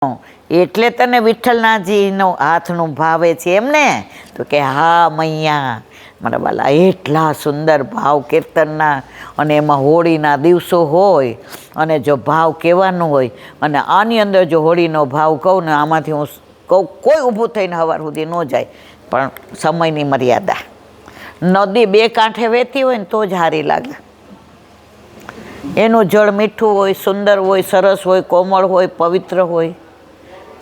એટલે તને વિઠ્ઠલનાથજીનો હાથનું ભાવે છે એમ ને? તો કે હા મૈયા મારા બાલા, એટલા સુંદર ભાવ કીર્તનના, અને એમાં હોળીના દિવસો હોય, અને જો ભાવ કહેવાનો હોય, અને આની અંદર જો હોળીનો ભાવ કહું ને, આમાંથી હું કહું કોઈ ઊભું થઈને સવાર સુધી ન જાય, પણ સમયની મર્યાદા. નદી બે કાંઠે વહેતી હોય ને તો જ સારી લાગે. એનું જળ મીઠું હોય, સુંદર હોય, સરસ હોય, કોમળ હોય, પવિત્ર હોય.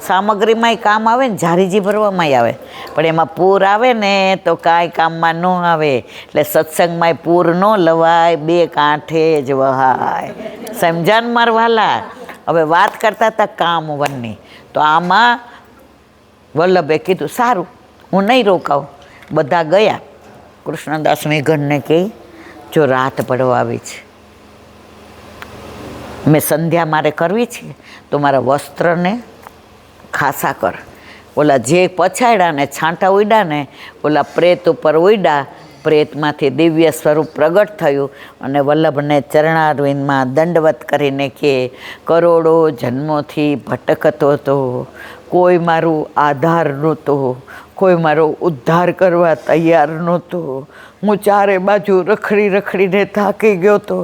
સામગ્રીમાંય કામ આવે ને, ઝારીજી ભરવામાંય આવે, પણ એમાં પૂર આવે ને તો કાંઈ કામમાં ન આવે. એટલે સત્સંગમાંય પૂર ન લવાય, બે કાંઠે જ વહાય. સમજાન મારવાલા. હવે વાત કરતા હતા કામવનની, તો આમાં વલ્લભે કીધું સારું હું નહીં રોકાઉં. બધા ગયા. કૃષ્ણદાસ મેઘનને કહે જો રાત પડવા આવી છે, મેં સંધ્યા મારે કરવી છે, તો મારા વસ્ત્રને ખાસા કર. ઓલા જે પછાડ્યા ને છાંટા ઉડ્યા ને, ઓલા પ્રેત ઉપર ઉડ્યા, પ્રેતમાંથી દિવ્ય સ્વરૂપ પ્રગટ થયું, અને વલ્લભને ચરણારવિંદમાં દંડવત કરીને કે કરોડો જન્મોથી ભટકતો હતો, કોઈ મારું આધાર નહોતો, કોઈ મારો ઉદ્ધાર કરવા તૈયાર નહોતો, હું ચારે બાજુ રખડી રખડીને થાકી ગયો હતો,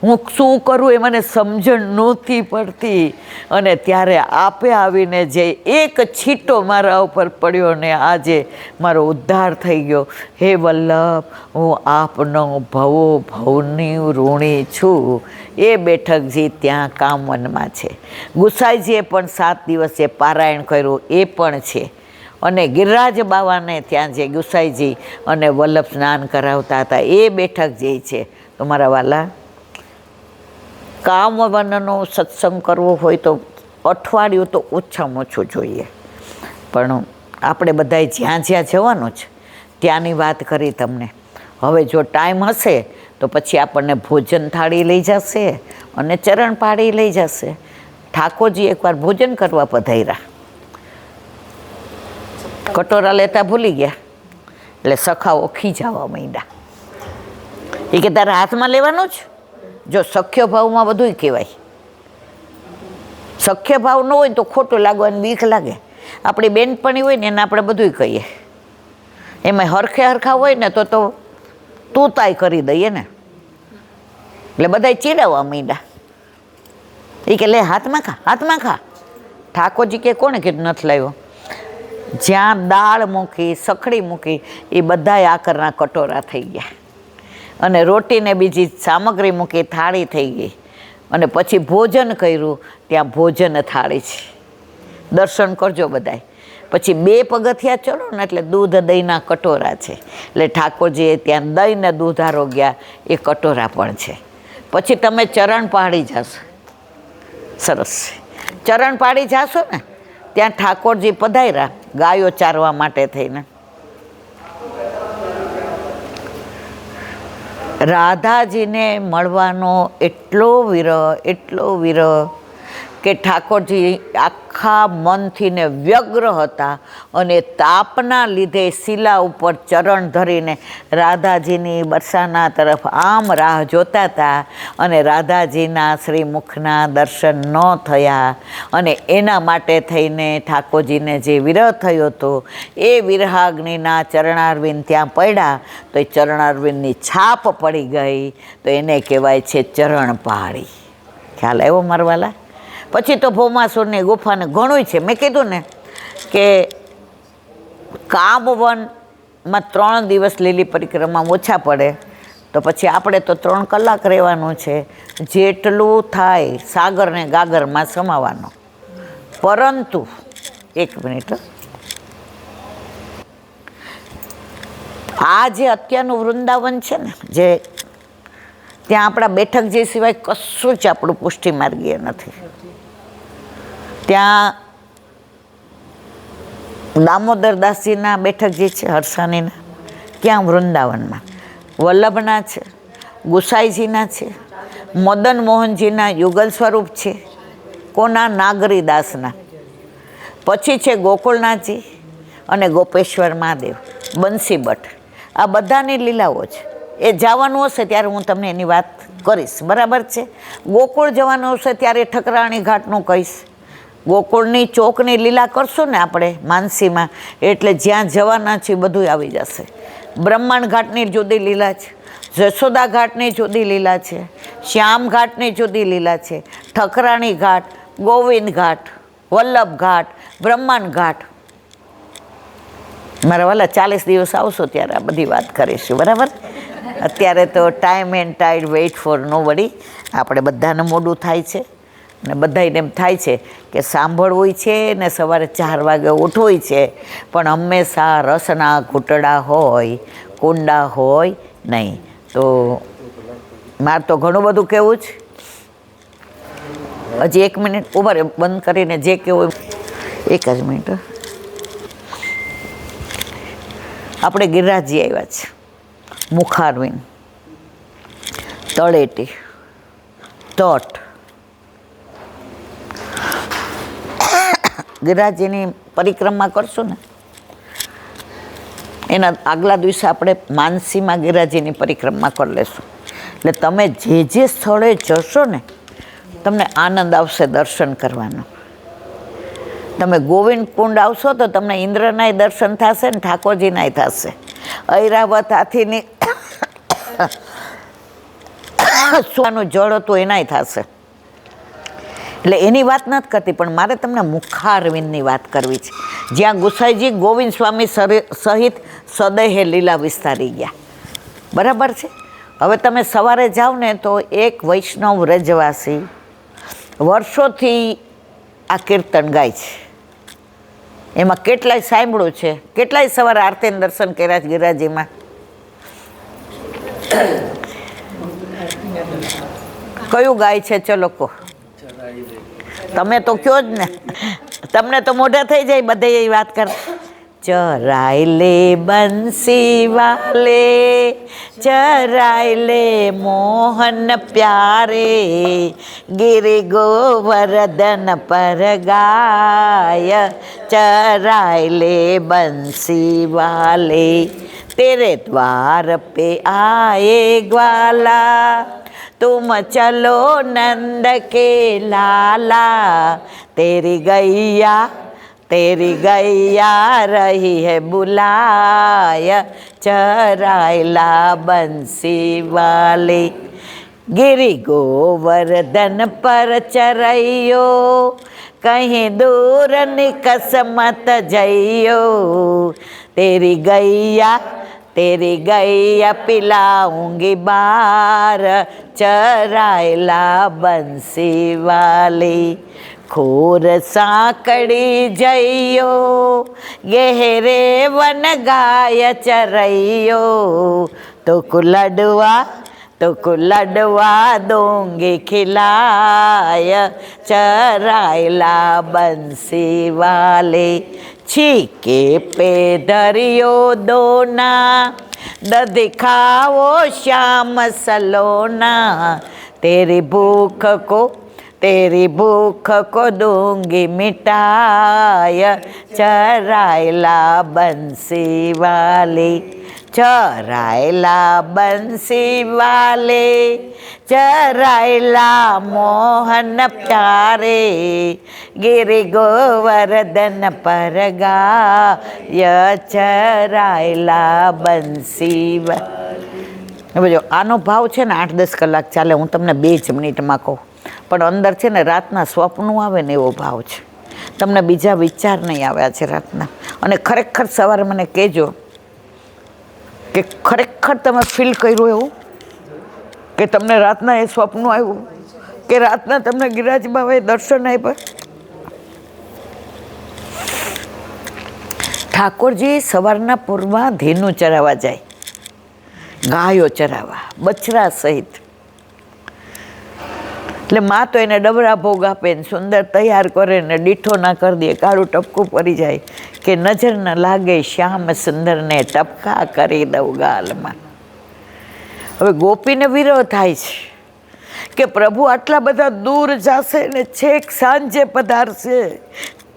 હું શું કરું એ મને સમજણ નહોતી પડતી, અને ત્યારે આપે આવીને જે એક છીટો મારા ઉપર પડ્યો ને આજે મારો ઉદ્ધાર થઈ ગયો. હે વલ્લભ, હું આપનો ભવો ભવની ઋણી છું. એ બેઠકજી ત્યાં કામવનમાં છે. ગુસાઈજીએ પણ 7 દિવસે પારાયણ કર્યું એ પણ છે. અને ગિરિરાજ બાવાને ત્યાં જે ગુસાઈજી અને વલ્લભ સ્નાન કરાવતા હતા એ બેઠક જે છે. તો મારા વાલા, કામવનનો સત્સંગ કરવો હોય તો અઠવાડિયું તો ઓછામાં ઓછું જોઈએ. પણ આપણે બધાએ જ્યાં જ્યાં જવાનું છે ત્યાંની વાત કરી તમને. હવે જો ટાઈમ હશે તો પછી આપણને ભોજન થાળી લઈ જશે અને ચરણ પાળી લઈ જશે. ઠાકોરજી એકવાર ભોજન કરવા પધાર્યા, કટોરા લેતા ભૂલી ગયા, એટલે સખાઓ ખીજાવા માંડ્યા. એ કે તારા હાથમાં લેવાનું જ? જો સખ્ય ભાવમાં બધુંય કહેવાય. સખ્ય ભાવ ન હોય તો ખોટું લાગવાની બીક લાગે. આપણી બેનપણી હોય ને એને આપણે બધુંય કહીએ, એમાં હરખે હરખા હોય ને તો તું તાય કરી દઈએ ને, એટલે બધાય ચીડાવવા માંડ્યા. એ કે લે હાથમાં ખા, હાથમાં ખા. ઠાકોરજી કે કોણે કીધું નથી લાવ્યો? જ્યાં દાળ મૂકી, સખડી મૂકી, એ બધાય આકરના કટોરા થઈ ગયા, અને રોટીને બીજી સામગ્રી મૂકી, થાળી થઈ ગઈ, અને પછી ભોજન કર્યું, ત્યાં ભોજન થાળી છે. દર્શન કરજો બધાય. પછી 2 પગથિયા ચડો ને એટલે દૂધ દહીંના કટોરા છે, એટલે ઠાકોરજીએ ત્યાં દહીં ને દૂધ આરોગ્યા એ કટોરા પણ છે. પછી તમે ચરણ પાડી જશો, સરસ ચરણ પાડી જશો ને ત્યાં ઠાકોરજી પધાર્યા ગાયો ચારવા માટે થઈને. રાધાજીને મળવાનો એટલો વિરહ કે ઠાકોરજી આખા મનથી ને વ્યગ્ર હતા, અને તાપના લીધે શિલા ઉપર ચરણ ધરીને રાધાજીની બરસાના તરફ આમ રાહ જોતા હતા, અને રાધાજીના શ્રીમુખના દર્શન ન થયા, અને એના માટે થઈને ઠાકોરજીને જે વિરહ થયો હતો એ વિરહાગ્નિના ચરણારવિંદ ત્યાં પડ્યા, તો એ ચરણારવિંદની છાપ પડી ગઈ, તો એને કહેવાય છે ચરણ પાળી. ખ્યાલ આવ્યો મારવાલા? પછી તો ભૌમાસુરની ગુફાને ઘણું છે. મેં કીધું ને કે કામવનમાં 3 દિવસ લીલી પરિક્રમા ઓછા પડે, તો પછી આપણે તો 3 કલાક રહેવાનું છે. જેટલું થાય સાગરને ગાગરમાં સમાવાનું. પરંતુ 1 મિનિટ, આ જે અત્યારનું વૃંદાવન છે ને, જે ત્યાં આપણા બેઠકજી સિવાય કશું જ આપણું પુષ્ટિ માર્ગીય નથી. ત્યાં દામોદરદાસજીના બેઠકજી છે, હરસાનીના, ત્યાં વૃંદાવનમાં વલ્લભના છે, ગુસાઈજીના છે, મદન મોહનજીના યુગલ સ્વરૂપ છે. કોના? નાગરીદાસના. પછી છે ગોકુળનાથજી અને ગોપેશ્વર મહાદેવ, બંસી ભટ્ટ. આ બધાની લીલાઓ છે. એ જવાનું હશે ત્યારે હું તમને એની વાત કરીશ, બરાબર છે? ગોકુળ જવાનું હશે ત્યારે ઠકરાણી ઘાટનું કહીશ. ગોકુળની ચોકની લીલા કરશું ને આપણે માનસીમાં, એટલે જ્યાં જવાના છે બધું આવી જશે. બ્રહ્માંડ ઘાટની જુદી લીલા છે, જશોદા ઘાટની જુદી લીલા છે, શ્યામ ઘાટની જુદી લીલા છે, ઠકરાણી ઘાટ, ગોવિંદ ઘાટ, વલ્લભ ઘાટ, બ્રહ્માંડ ઘાટ. મારા વાલા 40 દિવસ આવશો ત્યારે આ બધી વાત કરીશું, બરાબર? અત્યારે તો time and tide wait for nobody. આપણે બધાને મોડું થાય છે ને બધાને એમ થાય છે કે સાંભળવું છે ને સવારે 4 વાગે ઉઠવું છે, પણ હંમેશા રસના ઘૂંટડા હોય, કુંડા હોય નહીં. તો મારે તો ઘણું બધું કહેવું છે. હજી 1 મિનિટ ઉભા રહે, બંધ કરીને જે કહેવું 1 જ મિનિટ. આપણે ગિરિરાજજી આવ્યા છે, મુખારવિંદ, તળેટી, તટ. ગિરિરાજજીની પરિક્રમા કરશું ને એના આગલા દિવસે આપણે માનસીમાં ગિરિરાજજીની પરિક્રમા કરી લેશું. એટલે તમે જે સ્થળે જશો ને તમને આનંદ આવશે દર્શન કરવાનો. તમે ગોવિંદ કુંડ આવશો તો તમને ઇન્દ્રનાય દર્શન થશે ને ઠાકોરજીનાય થશે. ઐરાવત હાથીની સુવાનું જળ હતું એનાય થશે. એટલે એની વાત નથી કરતી, પણ મારે તમને મુખારવિંદની વાત કરવી છે, જ્યાં ગુસાઈજી ગોવિંદ સ્વામી સહિત સદેહે લીલા વિસ્તારી ગયા. બરાબર છે? હવે તમે સવારે જાઓ ને તો એક વૈષ્ણવ વ્રજવાસી વર્ષોથી આ કીર્તન ગાય છે. એમાં કેટલાય સાંભળ્યું છે, કેટલાય સવારે આરતીના દર્શન કર્યા છે ગિરિરાજજીમાં. કયું ગાય છે? ચલો કહો. તમે તો કયો જ ને, તમને તો મોઢા થઈ જાય બધે એ વાત કર. ચરાય લે બંસી વાલે, ચરાય લે મોહન પ્યારે, ગિરિ ગોવર્ધન પર ગાય, ચરાય લે બંસી વાલે, तेरे द्वार पे आए ग्वाला, तुम चलो नंद के लाला, तेरी गैया रही है बुलाय, चरायला बंसी वाले, गिरि गोवर्धन पर चरैयो, कहीं दूर निकस मत जइयो, तेरी गैया पिलाऊंगी बार, चरायला बंसी वाली, खोर साकड़ी जइयो, गहरे वन गाय चरैयो, तुक लडवा दूंगी खिलाय, चरायला बंसी वाले, छीके पे धरियो दोना, दिखाओ श्याम सलोना, तेरी भूख को दूंगी मिटाय, चरायला बंसी वाले, चरायला बंसी वाले, चरायला मोहन प्यारे, गिरि गोवर्धन पर गाय, चरायला बंसी वाले. જો આનો ભાવ છે ને 8-10 કલાક ચાલે, હું તમને 2 જ મિનિટમાં કહું, પણ અંદર છે ને રાતના સ્વપ્નો આવે ને એવો ભાવ છે. તમને બીજા વિચાર નહીં આવ્યા છે રાતના. અને ખરેખર સવારે મને કહેજો કે ખરેખર તમે ફીલ કર્યું એવું કે તમને રાતના એ સ્વપ્ન આવ્યું કે રાતના તમને ગિરિરાજ બાબાએ દર્શન આપ્યા. ઠાકોરજી સવારના પૂરમાં ધીનું ચરાવવા જાય, ગાયો ચરાવવા, બછડા સહિત. એટલે માં તો એને ડબરા ભોગ આપે ને સુંદર તૈયાર કરે ને દીઠો ના કરી દે, કાળું ટપકું પડી જાય કે નજર ન લાગે શ્યામ સુંદરને ટપકા કરી દઉં ગાલમાં. હવે ગોપીને વિરોધ થાય છે કે પ્રભુ આટલા બધા દૂર જશે ને છેક સાંજે પધારશે,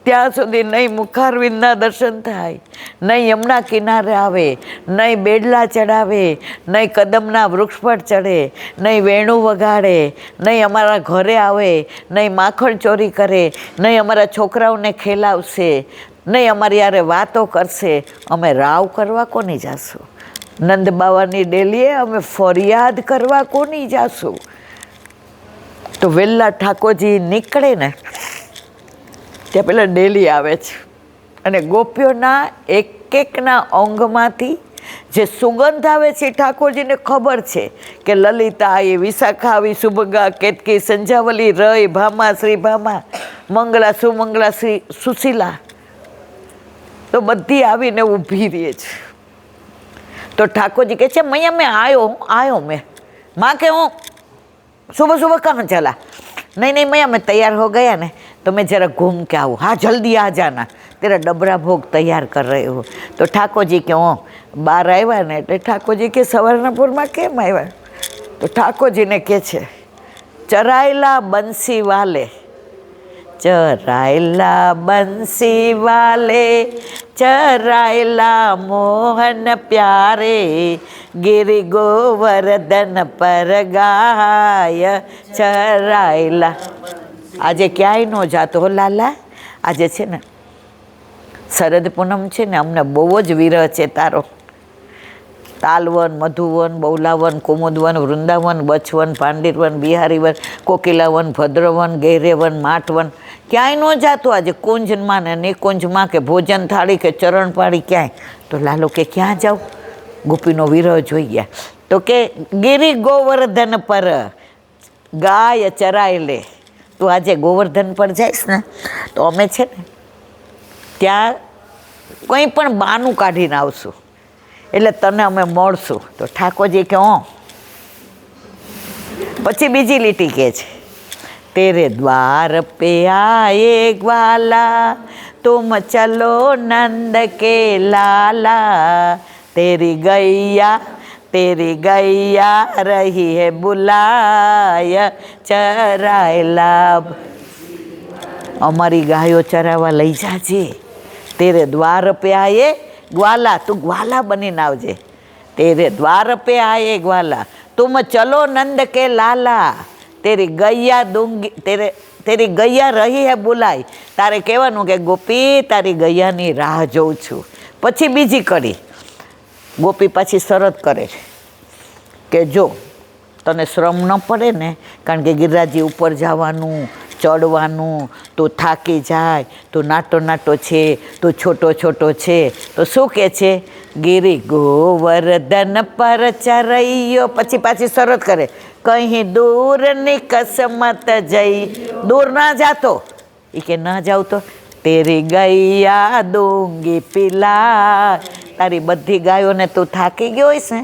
ત્યાં સુધી નહીં મુખારવિંદના દર્શન થાય, નહીં યમુના કિનારે આવે, નહીં બેડલા ચડાવે, નહીં કદમના વૃક્ષ પર ચડે, નહીં વેણું વગાડે, નહીં અમારા ઘરે આવે, નહીં માખણ ચોરી કરે, નહીં અમારા છોકરાઓને ખેલાવશે, નહીં અમારી યારે વાતો કરશે. અમે રાવ કરવા કોની જાશું? નંદ બાવાની ડેલીએ અમે ફરિયાદ કરવા કોની જાશું? તો વહેલા ઠાકોરજી નીકળે ને ત્યાં પેલા ડેલી આવે છે અને ગોપીઓના એકના અંગમાંથી જે સુગંધ આવે છે ઠાકોરજીને ખબર છે કે લલિતા આવી, વિશાખા આવી, સુભગા, કેતકી, સંજાવલી, રય, ભામા, શ્રી ભામા, મંગળા, સુમંગળા, શ્રી સુશીલા, તો બધી આવીને ઊભી રહે છે. તો ઠાકોરજી કહે છે મૈયા મેં આયો મેં माँ के हूँ सुबह सुबह कहाँ चला? नहीं नहीं मैया मैं तैयार हो गया ने तो मैं जरा घूम के आऊँ. हाँ जल्दी आ जाना, तेरा डबरा भोग तैयार कर रहे हो. तो ठाकुर जी के હું બહાર આવ્યા ને એટલે ઠાકોરજી કે સવારનાપુરમાં કેમ આવ્યા? તો ઠાકોરજીને કહે છે ચરાયેલા બંસી વાલે, ચરાયેલા બંસી વાલે, ચરાયેલા મોહન પ્યારે, ગિરી ગોવર્ધન પર ગાય ચરાયેલા. આજે ક્યાંય ન જાતો હો લાલા, આજે છે ને શરદ પૂનમ છે ને, અમને બહુ જ વિરહ છે તારો. તાલવન, મધુવન, બૌલાવન, કુમુદવન, વૃંદાવન, બચવન, પાંડિરવન, બિહારીવન, કોકિલાવન, ભદ્રવન, ગૈરેવન, માઠવન, ક્યાંય ન જાતું આજે કુંજમાં ને નિકુંજમાં કે ભોજન થાળી કે ચરણ પાડી ક્યાંય. તો લાલો કે ક્યાં જાઉં? ગોપીનો વિરહ જોઈ ગયા. તો કે ગિરી ગોવર્ધન પર ગાય ચરાય લે. તું આજે ગોવર્ધન પર જઈશ ને તો અમે છે ને ત્યાં કંઈ પણ બાનું કાઢીને આવશું એટલે તને અમે મળશું. તો ઠાકોરજી કે હું. પછી બીજી લીટી કહે છે તેરે દ્વાર પે આયે ગ્વાલા, તુમ ચલો નંદ કે લાલા, તેરી ગૈયા રહી હે બુલાય ચરાયેલા. અમારી ગાયો ચરાવવા લઈ જાજે. તેરે દ્વાર પે આયે ગ્વાલા, તું ગ્વાલા બનીને આવજે. તેરે દ્વાર પે આયે ગ્વાલા, તુમ ચલો નંદ કે લાલા, તેરી ગૈયા દૂંગી, તેરી ગૈયા રહી હે બુલાઈ. તારે કહેવાનું કે ગોપી તારી ગૈયાની રાહ જોઉં છું. પછી બીજી કડી ગોપી પાછી શરત કરે છે કે જો તને શ્રમ ન પડે ને, કારણ કે ગિરિરાજી ઉપર જવાનું, ચડવાનું, તું થાકી જાય, તું નાટો નાટો છે, તું છોટો છોટો છે, તો શું કહે છે? ગિરી ગોવર્ધન પર ચરૈયો. પછી પાછી શરત કરે કहीं દૂર ની કસમત જઈ, દૂર ના જાતો. એ કે ના જાવ તો તેરી ગૈયા દૂંગી પિલા, તારી બધી ગાયોને તું થાકી ગયો હોઈશ ને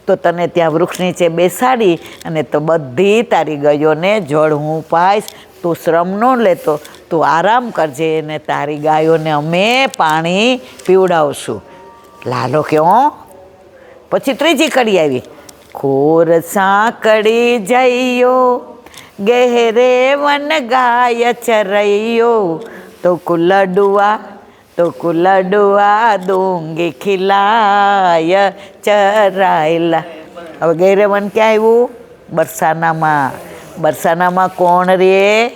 તો તને ત્યાં વૃક્ષ નીચે બેસાડી અને તો બધી તારી ગાયોને જળ હું પાઈશ. તું શ્રમ ન લેતો, તું આરામ કરજે ને તારી ગાયોને અમે પાણી પીવડાવશું. લાલો ક્યો. પછી ત્રીજી કડી આવી ખોર સાંકડી જઈયો, ગહેરે વન ગાય ચરૈયો, તો કુલડુઆ દૂંગી ખિલાય ચરાયેલા. હવે ગહેરે વન ક્યાં આવ્યું? બરસાનામાં. બરસાનામાં કોણ રે?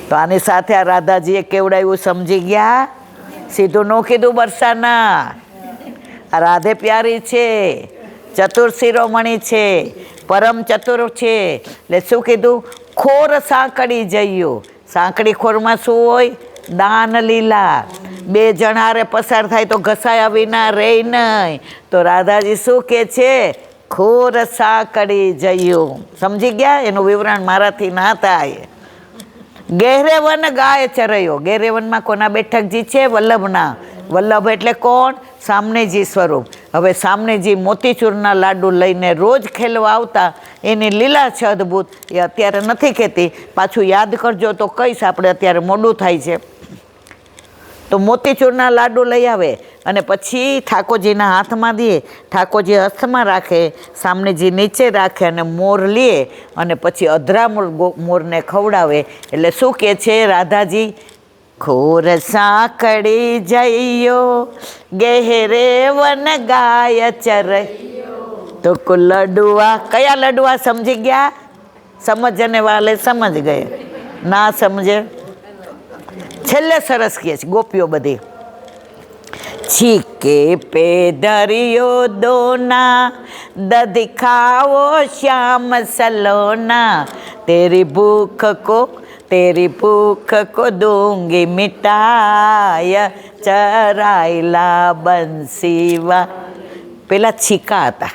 તો આની સાથે આ રાધાજીએ કેવડાવ્યું સમજી ગયા? સીધું ન કીધું બરસાના. આ રાધે પ્યારી છે, ચતુર શિરોમણી છે, પરમ ચતુર છે. એટલે શું કીધું? ખોર સાંકડી જઈયો. સાંકડી ખોરમાં શું હોય? દાન લીલા. બે જણારે પસાર થાય તો ઘસાયા વિના રહે નહીં. તો રાધાજી શું કહે છે? ખોર સાંકડી જઈયો. સમજી ગયા? એનું વિવરણ મારાથી ના થાય. ગહેરે વન ગાય ચરૈયો. ગહેરે વનમાં કોના બેઠકજી છે? વલ્લભના. વલ્લભ એટલે કોણ? સામનેજી સ્વરૂપ. હવે સામનેજી મોતીચૂરના લાડુ લઈને રોજ ખેલવા આવતા. એની લીલા છે અદ્ભુત. એ અત્યારે નથી કહેતી, પાછું યાદ કરજો તો કહીશ. આપણે અત્યારે મોડું થાય છે. તો મોતીચૂરના લાડુ લઈ આવે અને પછી ઠાકોરજીના હાથમાં દે. ઠાકોરજી હસ્તમાં રાખે, સામનેજી નીચે રાખે અને મોર લે અને પછી અધરા મોરને ખવડાવે. એટલે શું કહે છે રાધાજી? ખોર સાંકળી જઈયો ગહેરે વન ગાય ચર તો લડુઆ. કયા લડુઆ સમજી ગયા? સમજને વાલે સમજ ગયે, ના સમજે છેલ્લે સરસ કહે છે ગોપીઓ બધી. છીકે પે દરિયો દોના દધી ખાવો શ્યામ સલોના તેરી ભૂખ કો દૂંગી મિટાય ચરાયલા બંસીવા. પેલા છીકા હતા.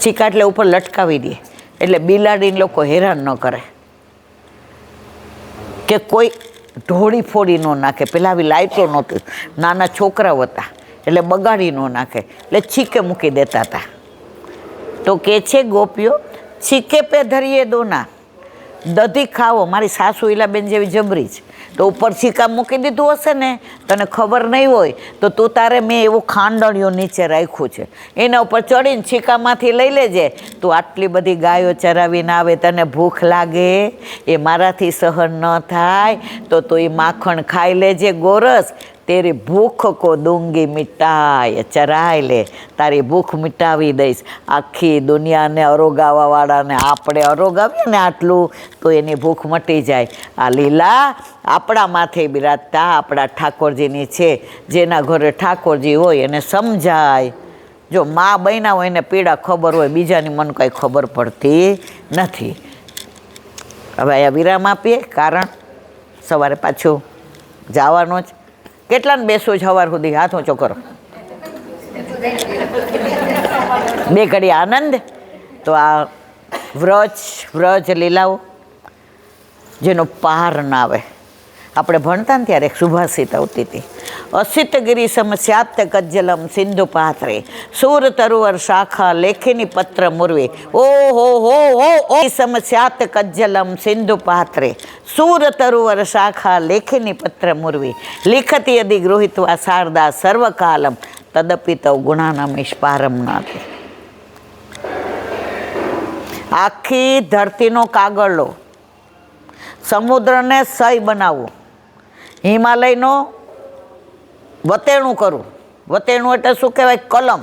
છીકા એટલે ઉપર લટકાવી દે એટલે બિલાડીને લોકો હેરાન ન કરે કે કોઈ ઢોળી ફોડી ન નાખે. પેલા આવી લાઈટો નહોતી, નાના છોકરાઓ હતા એટલે બગાડી ન નાખે એટલે છીકે મૂકી દેતા હતા. તો કે છે ગોપીઓ છીકે પે ધરીએ દોના દધી ખાવો. મારી સાસુ ઈલાબેન જેવી જબરી છે તો ઉપર છીકા મૂકી દીધું હશે ને, તને ખબર નહીં હોય તો તું તારે મેં એવું ખાંડણીઓ નીચે રાખ્યું છે એના ઉપર ચડીને છીકામાંથી લઈ લેજે. તું આટલી બધી ગાયો ચરાવીને આવે, તને ભૂખ લાગે, એ મારાથી સહન ન થાય તો તું એ માખણ ખાઈ લેજે ગોરસ. તેરી ભૂખ કો દૂંગી મિટાય ચરાય લે, તારી ભૂખ મિટાવી દઈશ. આખી દુનિયાને અરોગાવાવાળાને આપણે અરોગાવીએ ને આટલું તો એની ભૂખ મટી જાય. આ લીલા આપણા માથે બિરાજતા આપણા ઠાકોરજીની છે. જેના ઘરે ઠાકોરજી હોય એને સમજાય. જો મા બન્યા હોય એને પીડા ખબર હોય, બીજાની મને કંઈ ખબર પડતી નથી. હવે અહીંયા વિરામ આપીએ, કારણ સવારે પાછું જવાનું જ. કેટલાને બેસવું છે સવાર સુધી? હાથ ઊંચો કરો. બે ઘડી આનંદ. તો આ વ્રજ લીલાઓ જેનો પાર ના આવે. આપણે ભણતા ને ત્યારે એક સુભાષિત આવતી હતી, અસિત ગિરી સમસ્યાત કજ્જલમ સિંધુ પાત્રે સૂર તરુવર શાખા લેખિની પત્ર મુરવે. ઓ હો સમસ્યાત કજ્જલમ સિંધુ પાત્રે સૂર તરુવર શાખા લેખિની પત્ર મુરવી લિખતી યદિ ગૃહિત્વા શારદા સર્વકાલમ તદપી તવ ગુણાનામ નિષ્પારમ નાથી. આખી ધરતીનો કાગળ લો, સમુદ્રને સહી બનાવવું, હિમાલયનો વતેણું કરું. વતેણું એટલે શું કહેવાય? કલમ.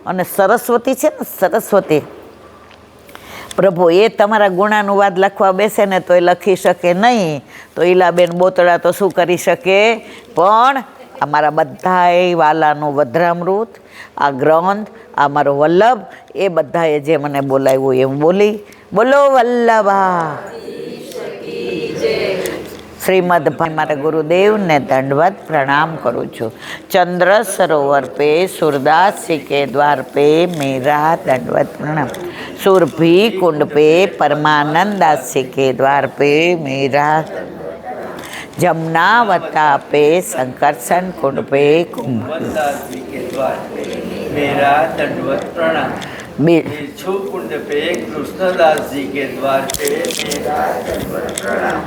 અને સરસ્વતી છે ને, સરસ્વતી પ્રભુ એ તમારા ગુણાનુવાદ લખવા બેસે ને તો એ લખી શકે નહીં. તો ઈલાબેન બોતડા તો શું કરી શકે? પણ અમારા બધાય વાલાનું વદ્રામૃત, આ ગ્રંથ, આ મારો વલ્લભ, એ બધાએ જે મને બોલાવ્યું એ હું બોલી. બોલો વલ્લભા. શ્રીમદ ભાઈ મારા ગુરુદેવને દંડવત પ્રણામ કરું છું. ચંદ્ર સરોવર પે સુરદાસજી કે દ્વાર પે મેરા દંડવત પ્રણામ. સુરભી કુંડ पे परमानंद दास जी के द्वार पे मेरा. जमुनावता पे संकर्षण कुंड पे कुंभ मेरा दंडवत प्रणाम. बिच्छू कुंड पे कृष्णदास जी के द्वार पे मेरा दंडवत प्रणाम.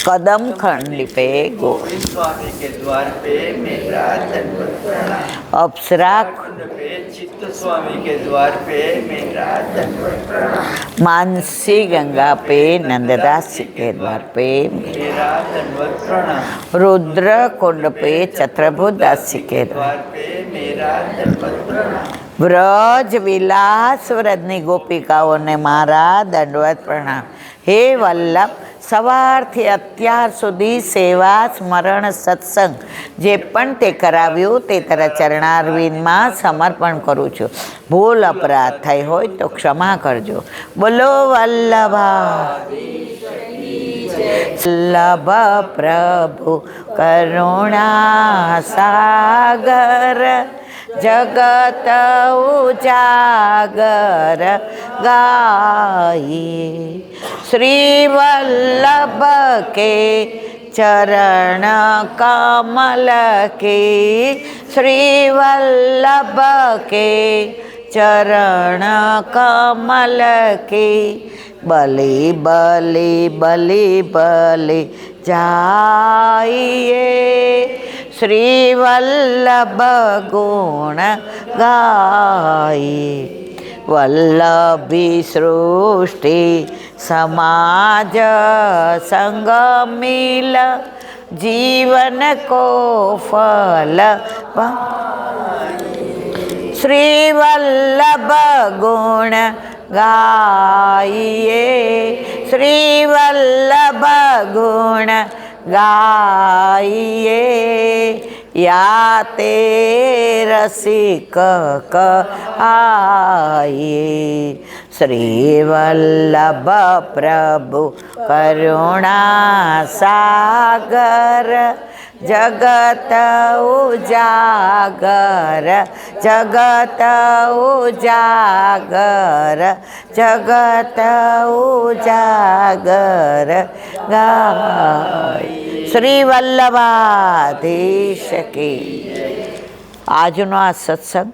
कदम खंड पे गोविंद स्वामी के द्वार पे मेरा दंडवत प्रणाम. अप्सरा कुंड पे चित्त स्वामी के द्वार पे मेरा दंडवत प्रणाम. मानसी गंगा पे नंददास जी के द्वार पे मेरा दंडवत प्रणाम. रुद्र कुंड पे छत्रभुज दास जी के द्वार पे मेरा दंडवत प्रणाम. व्रज विलास व्रजनी गोपिकाओने मारा दंडवत प्रणाम. हे वल्लभ, સવારથી અત્યાર સુધી સેવા સ્મરણ સત્સંગ જે પણ તે કરાવ્યું તે તારા ચરણારવિંદમાં સમર્પણ કરું છું. ભૂલ અપરાધ થઈ હોય તો ક્ષમા કરજો. બોલો વલ્લભા. વલ્લભ પ્રભુ કરુણા સાગર જગત ઉજાગર ગાયે. श्री वल्लभ के चरण कमल के, श्री वल्लभ के चरण कमल के बलि बलि बलि बलि जाइए. श्री वल्लभ गुण गाइए. વલ્લભી સૃષ્ટિ સમાજ સંગ મિલ જીવન કો ફલ શ્રી વલ્લભ ગુણ ગાઈએ શ્રી વલ્લભ ગુણ ગાઈએ યા તે રસિક કહાઈએ શ્રી વલ્લભ પ્રભુ કરુણા સાગર જગત ઉજાગર જગત ઉજાગર જગત ઉજાગર ગાય શ્રી વલ્લભાધીશ કી. આજનો આ સત્સંગ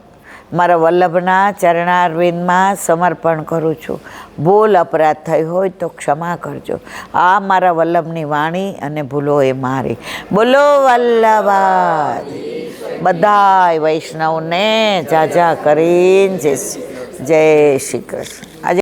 મારા વલ્લભના ચરણારવિંદમાં સમર્પણ કરું છું. ભૂલ અપરાધ થઈ હોય તો ક્ષમા કરજો. આ મારા વલ્લભની વાણી અને ભૂલો એ મારી. બોલો વલ્લભાધીશ. બધાય વૈષ્ણવને જાજા કરીને જય શ્રી કૃષ્ણ. આજે